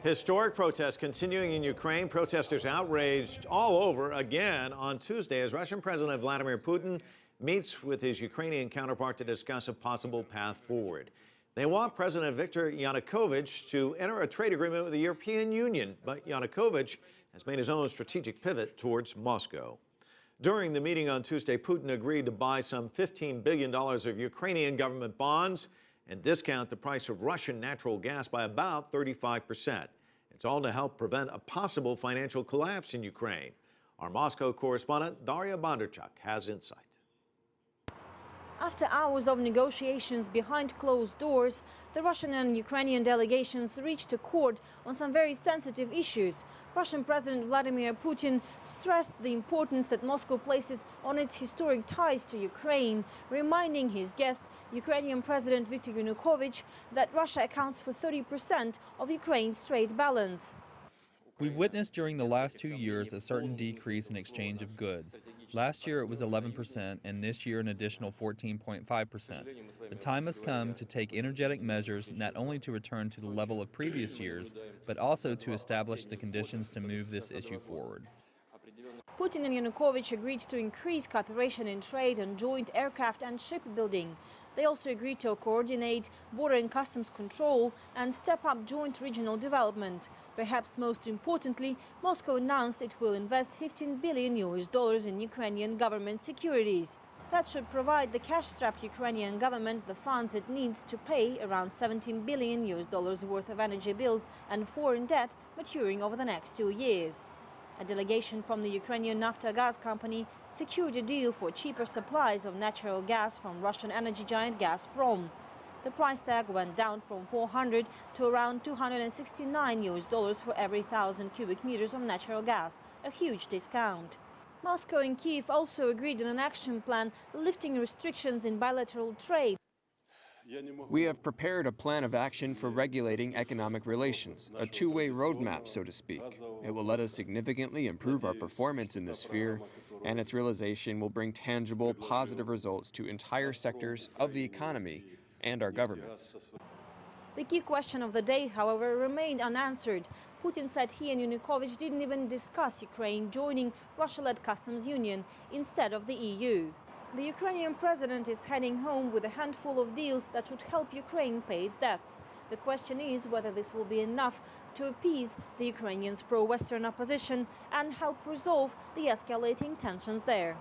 Historic protests continuing in Ukraine. Protesters outraged all over again on Tuesday as Russian President Vladimir Putin meets with his Ukrainian counterpart to discuss a possible path forward. They want President Viktor Yanukovych to enter a trade agreement with the European Union, but Yanukovych has made his own strategic pivot towards Moscow. During the meeting on Tuesday, Putin agreed to buy some $15 billion of Ukrainian government bonds and discount the price of Russian natural gas by about 35%. It's all to help prevent a possible financial collapse in Ukraine. Our Moscow correspondent, Daria Bonderchuk, has insight. After hours of negotiations behind closed doors, the Russian and Ukrainian delegations reached accord on some very sensitive issues. Russian President Vladimir Putin stressed the importance that Moscow places on its historic ties to Ukraine, reminding his guest, Ukrainian President Viktor Yanukovych, that Russia accounts for 30% of Ukraine's trade balance. We've witnessed during the last 2 years a certain decrease in exchange of goods. Last year it was 11%, and this year an additional 14.5%. The time has come to take energetic measures not only to return to the level of previous years, but also to establish the conditions to move this issue forward. Putin and Yanukovych agreed to increase cooperation in trade and joint aircraft and shipbuilding. They also agreed to coordinate border and customs control and step up joint regional development. Perhaps most importantly, Moscow announced it will invest $15 billion in Ukrainian government securities. That should provide the cash-strapped Ukrainian government the funds it needs to pay around $17 billion worth of energy bills and foreign debt maturing over the next 2 years. A delegation from the Ukrainian Naftogaz company secured a deal for cheaper supplies of natural gas from Russian energy giant Gazprom. The price tag went down from $400 to around $269 for every 1,000 cubic meters of natural gas, a huge discount. Moscow and Kyiv also agreed on an action plan lifting restrictions in bilateral trade. We have prepared a plan of action for regulating economic relations, a two-way roadmap, so to speak. It will let us significantly improve our performance in this sphere, and its realization will bring tangible, positive results to entire sectors of the economy and our governments. The key question of the day, however, remained unanswered. Putin said he and Yanukovych didn't even discuss Ukraine joining Russia-led customs union instead of the EU. The Ukrainian president is heading home with a handful of deals that should help Ukraine pay its debts. The question is whether this will be enough to appease the Ukrainians' pro-Western opposition and help resolve the escalating tensions there.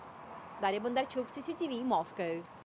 Daria Bonderchuk, CCTV, Moscow.